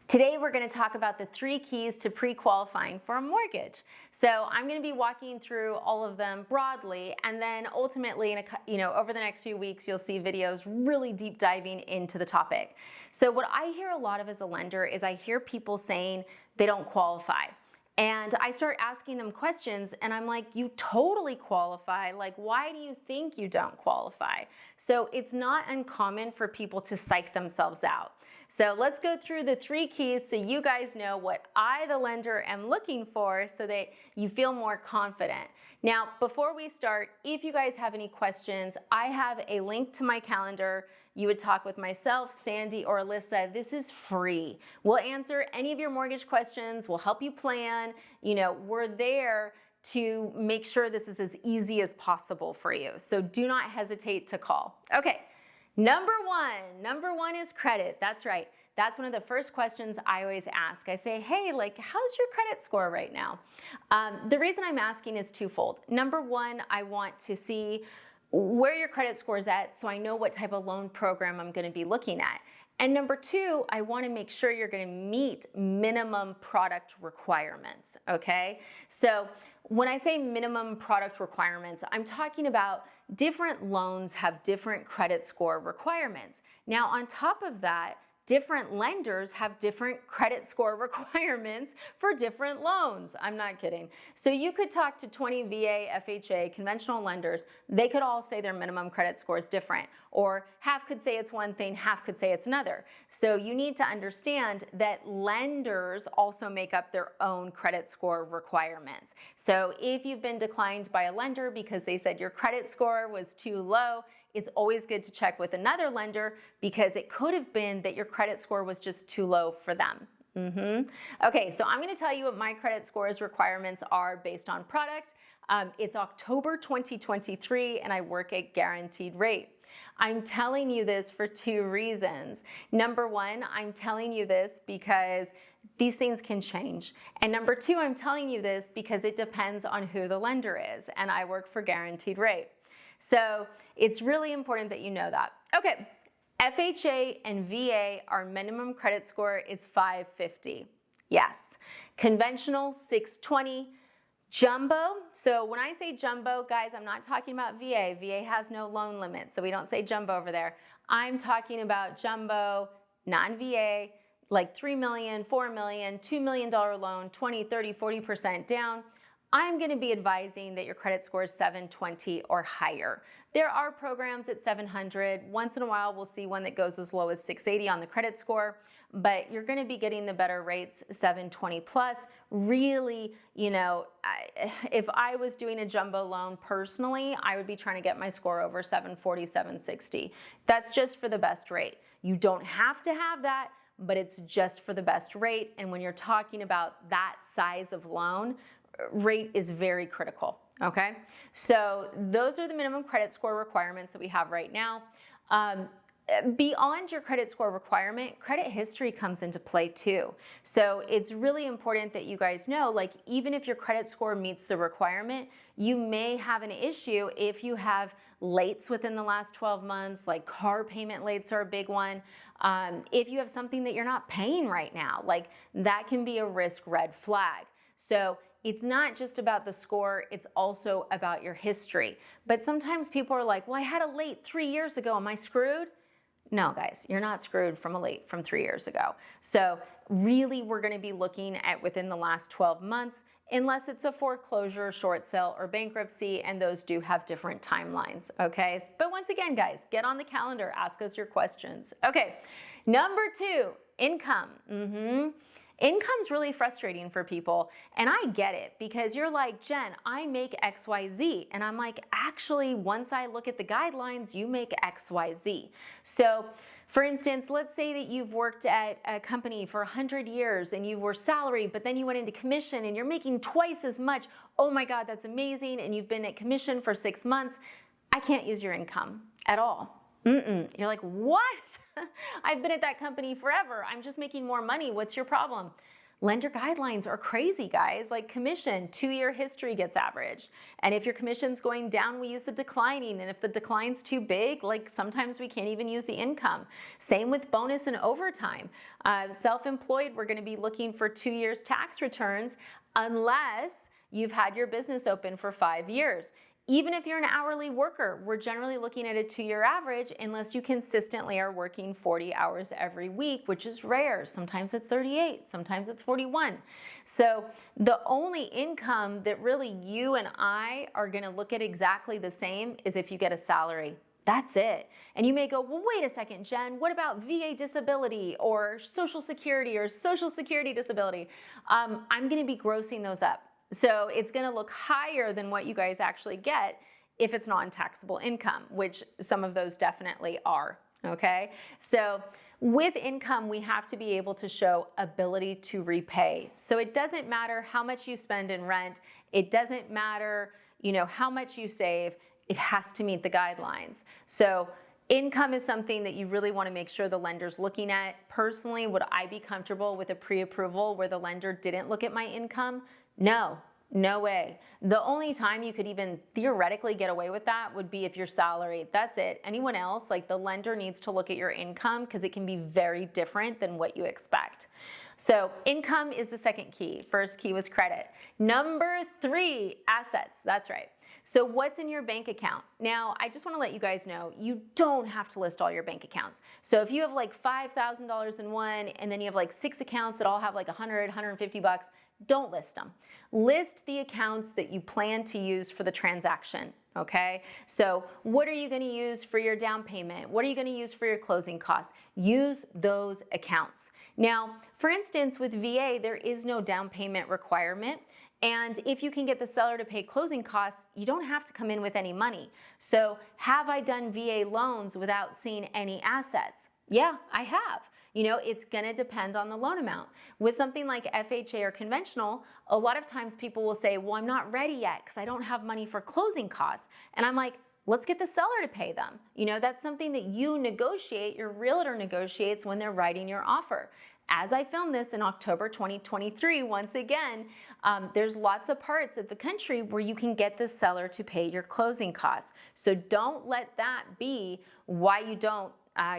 Today we're going to talk about the 3 keys to pre-qualifying for a mortgage. So I'm going to be walking through all of them broadly, and then ultimately, over the next few weeks, you'll see videos really deep diving into the topic. So what I hear a lot of as a lender is I hear people saying they don't qualify. And I start asking them questions and I'm like, you totally qualify. Like, why do you think you don't qualify? So it's not uncommon for people to psych themselves out. So let's go through the 3 keys so you guys know what I, the lender, am looking for so that you feel more confident. Now, before we start, if you guys have any questions, I have a link to my calendar. You would talk with myself, Sandy, or Alyssa. This is free. We'll answer any of your mortgage questions. We'll help you plan. We're there to make sure this is as easy as possible for you. So do not hesitate to call. Okay. Number one is credit. That's right. That's one of the first questions I always ask. I say, hey, how's your credit score right now? The reason I'm asking is twofold. Number one, I want to see where your credit score is at so I know what type of loan program I'm going to be looking at. And number two, I want to make sure you're going to meet minimum product requirements, okay? So when I say minimum product requirements, I'm talking about different loans have different credit score requirements. Now, on top of that, different lenders have different credit score requirements for different loans. I'm not kidding. So you could talk to 20 VA, FHA, conventional lenders. They could all say their minimum credit score is different, or half could say it's one thing, half could say it's another. So you need to understand that lenders also make up their own credit score requirements. So if you've been declined by a lender because they said your credit score was too low, it's always good to check with another lender because it could have been that your credit score was just too low for them. Okay, so I'm going to tell you what my credit scores requirements are based on product. It's October 2023 and I work at guaranteed rate. I'm telling you this for 2 reasons. Number one, I'm telling you this because these things can change. And number 2, I'm telling you this because it depends on who the lender is, and I work for guaranteed rate. So it's really important that you know that. Okay, FHA and VA, our minimum credit score is 550. Yes. Conventional, 620. Jumbo, so when I say jumbo, guys, I'm not talking about VA. VA has no loan limit, so we don't say jumbo over there. I'm talking about jumbo, non-VA, like $3 million, $4 million, $2 million loan, 20, 30, 40% down. I'm going to be advising that your credit score is 720 or higher. There are programs at 700. Once in a while, we'll see one that goes as low as 680 on the credit score, but you're going to be getting the better rates, 720 plus. Really, if I was doing a jumbo loan personally, I would be trying to get my score over 740, 760. That's just for the best rate. You don't have to have that, but it's just for the best rate. And when you're talking about that size of loan, rate is very critical, okay? So those are the minimum credit score requirements that we have right now. Beyond your credit score requirement, credit history comes into play too. So it's really important that you guys know, even if your credit score meets the requirement, you may have an issue if you have lates within the last 12 months, like car payment lates are a big one. If you have something that you're not paying right now, that can be a risk red flag. So it's not just about the score, it's also about your history. But sometimes people are like, well, I had a late 3 years ago, am I screwed? No, guys, you're not screwed from a late from 3 years ago. So really, we're gonna be looking at within the last 12 months, unless it's a foreclosure, short sale, or bankruptcy, and those do have different timelines, okay? But once again, guys, get on the calendar, ask us your questions. Okay, number 2, income. Income's really frustrating for people, and I get it because you're like, Jen, I make XYZ, and I'm like, actually, once I look at the guidelines, you make XYZ. So, for instance, let's say that you've worked at a company for 100 years and you were salaried, but then you went into commission and you're making twice as much. Oh my God, that's amazing, and you've been at commission for 6 months. I can't use your income at all. You're like, what? I've been at that company forever. I'm just making more money. What's your problem? Lender guidelines are crazy, guys. Like commission, 2-year history gets averaged. And if your commission's going down, we use the declining. And if the decline's too big, like sometimes we can't even use the income. Same with bonus and overtime. Self-employed, we're gonna be looking for 2 years tax returns unless you've had your business open for 5 years. Even if you're an hourly worker, we're generally looking at a 2-year average unless you consistently are working 40 hours every week, which is rare. Sometimes it's 38, sometimes it's 41. So the only income that really you and I are gonna look at exactly the same is if you get a salary. That's it. And you may go, well, wait a second, Jen, what about VA disability or Social Security or Social Security disability? I'm gonna be grossing those up. So it's gonna look higher than what you guys actually get if it's non-taxable income, which some of those definitely are, okay? So with income, we have to be able to show ability to repay. So it doesn't matter how much you spend in rent, it doesn't matter, how much you save, it has to meet the guidelines. So income is something that you really want to make sure the lender's looking at. Personally, would I be comfortable with a pre-approval where the lender didn't look at my income? No way. The only time you could even theoretically get away with that would be if you're salaried. That's it. Anyone else, like the lender needs to look at your income because it can be very different than what you expect. So income is the second key. First key was credit. Number 3, assets. That's right. So what's in your bank account? Now, I just want to let you guys know, you don't have to list all your bank accounts. So if you have like $5,000 in one and then you have like 6 accounts that all have like 100, 150 bucks, don't list them. List the accounts that you plan to use for the transaction, okay? So what are you gonna use for your down payment? What are you gonna use for your closing costs? Use those accounts. Now, for instance, with VA, there is no down payment requirement. And if you can get the seller to pay closing costs, you don't have to come in with any money. So have I done VA loans without seeing any assets? Yeah, I have. It's gonna depend on the loan amount. With something like FHA or conventional, a lot of times people will say, well, I'm not ready yet because I don't have money for closing costs. And I'm like, let's get the seller to pay them. That's something that you negotiate, your realtor negotiates when they're writing your offer. As I film this in October 2023, once again, there's lots of parts of the country where you can get the seller to pay your closing costs. So don't let that be why you don't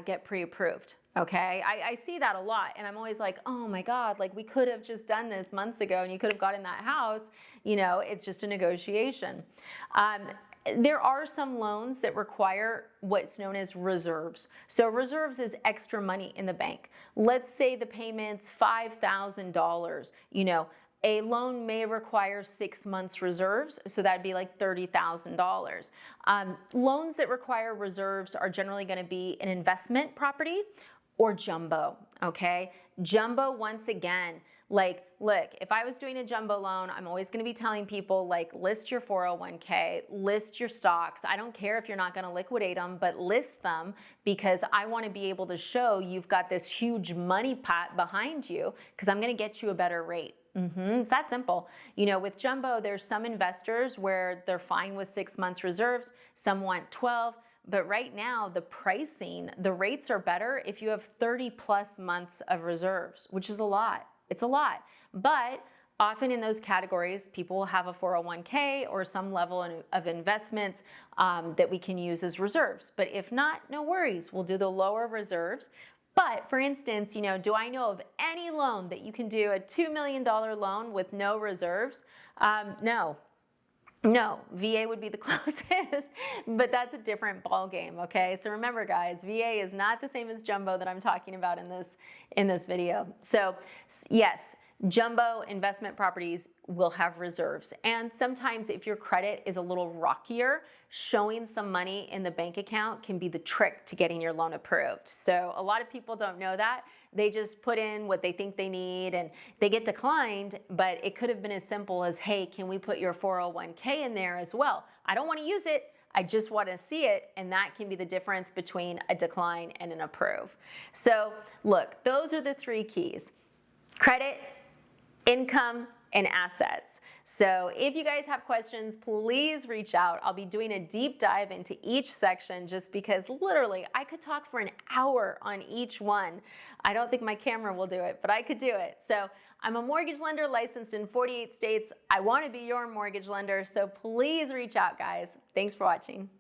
get pre-approved, okay? I see that a lot, and I'm always like, oh my God, like we could have just done this months ago and you could have gotten that house. It's just a negotiation. There are some loans that require what's known as reserves. So reserves is extra money in the bank. Let's say the payment's $5,000, a loan may require 6 months reserves, so that'd be like $30,000. Loans that require reserves are generally gonna be an investment property or jumbo, okay? Jumbo, once again, like, look, if I was doing a jumbo loan, I'm always gonna be telling people, like, list your 401k, list your stocks. I don't care if you're not gonna liquidate them, but list them because I wanna be able to show you've got this huge money pot behind you because I'm gonna get you a better rate. It's that simple. With jumbo, there's some investors where they're fine with 6 months reserves, some want 12, but right now the pricing, the rates are better if you have 30 plus months of reserves, which is a lot. It's a lot, but often in those categories, people will have a 401k or some level of investments that we can use as reserves. But if not, no worries, we'll do the lower reserves. But for instance, do I know of any loan that you can do a $2 million loan with no reserves? No, VA would be the closest, but that's a different ball game, okay? So remember guys, VA is not the same as jumbo that I'm talking about in this video. So yes, jumbo investment properties will have reserves. And sometimes if your credit is a little rockier, showing some money in the bank account can be the trick to getting your loan approved. So a lot of people don't know that. They just put in what they think they need and they get declined, but it could have been as simple as, hey, can we put your 401k in there as well? I don't want to use it. I just want to see it, and that can be the difference between a decline and an approve. So look, those are the 3 keys: credit, income, and assets. So if you guys have questions, please reach out. I'll be doing a deep dive into each section just because literally I could talk for an hour on each one. I don't think my camera will do it, but I could do it. So I'm a mortgage lender licensed in 48 states. I want to be your mortgage lender, so please reach out, guys. Thanks for watching.